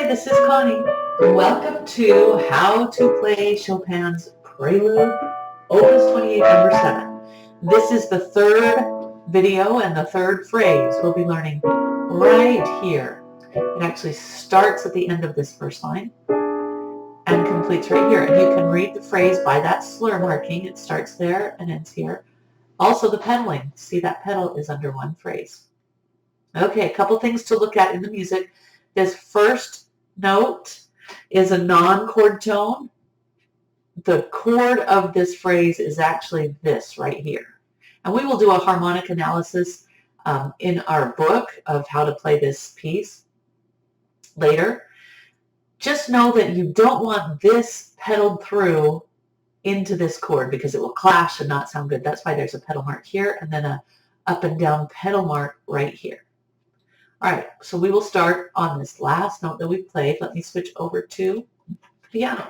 this is Connie. Welcome to How to Play Chopin's Prelude, Opus 28, number 7. This is the third video and the third phrase we'll be learning right here. It actually starts at the end of this first line and completes right here. And you can read the phrase by that slur marking. It starts there and ends here. Also the pedaling. See, that pedal is under one phrase. Okay, a couple things to look at in the music. This first note is a non-chord tone. The chord of this phrase is actually this right here. And we will do a harmonic analysis in our book of how to play this piece later. Just know that you don't want this pedaled through into this chord because it will clash and not sound good. That's why there's a pedal mark here and then a up and down pedal mark right here. All right, so we will start on this last note that we played. Let me switch over to piano.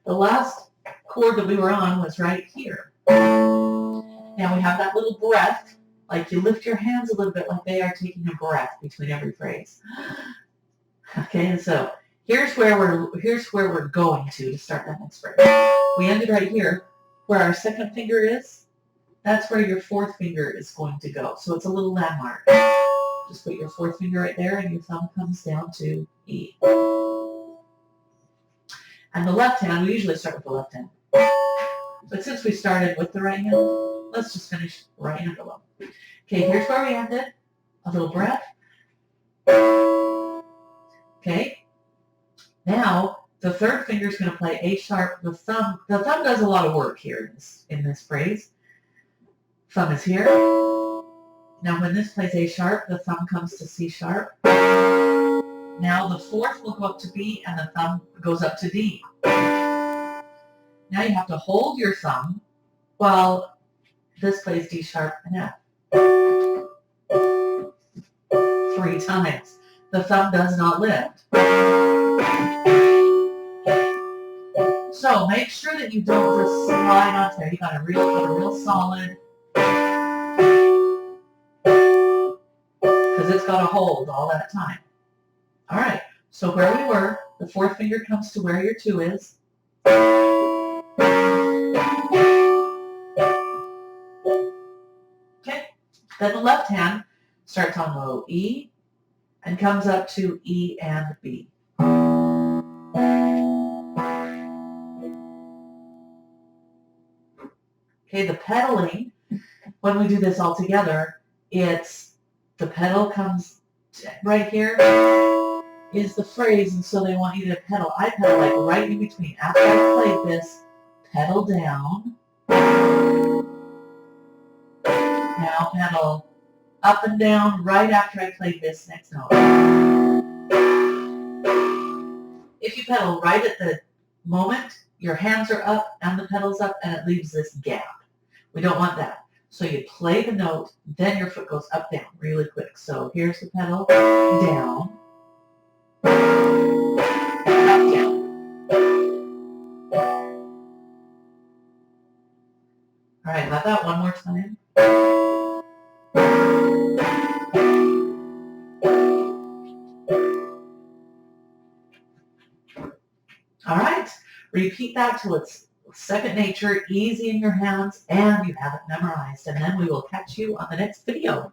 The last chord that we were on was right here. Now we have that little breath, like you lift your hands a little bit like they are taking a breath between every phrase. Okay, and so here's where we're going to start that next phrase. We ended right here where our second finger is. That's where your fourth finger is going to go. So it's a little landmark. Just put your fourth finger right there and your thumb comes down to E. And the left hand, we usually start with the left hand. But since we started with the right hand, let's just finish right hand alone. Okay, here's where we ended. A little breath. Okay. Now, the third finger is going to play A sharp. The thumb does a lot of work here in this phrase. Thumb is here. Now when this plays A sharp, the thumb comes to C sharp. Now the fourth will go up to B and the thumb goes up to D. Now you have to hold your thumb while this plays D sharp and F. 3 times. The thumb does not lift. So make sure that you don't just slide onto there. You got a real solid. It's got to hold all that time. All right, so where we were, the fourth finger comes to where your 2 is. Okay, then the left hand starts on low E and comes up to E and B. Okay, the pedaling, when we do this all together, the pedal comes right here is the phrase, and so they want you to pedal. I pedal like right in between. After I played this, pedal down. Now pedal up and down right after I played this next note. If you pedal right at the moment, your hands are up and the pedal's up and it leaves this gap. We don't want that. So you play the note, then your foot goes up, down really quick. So here's the pedal, down, up, down. All right, let that one more time. All right, repeat that till it's second nature, easy in your hands, and you have it memorized. And then we will catch you on the next video.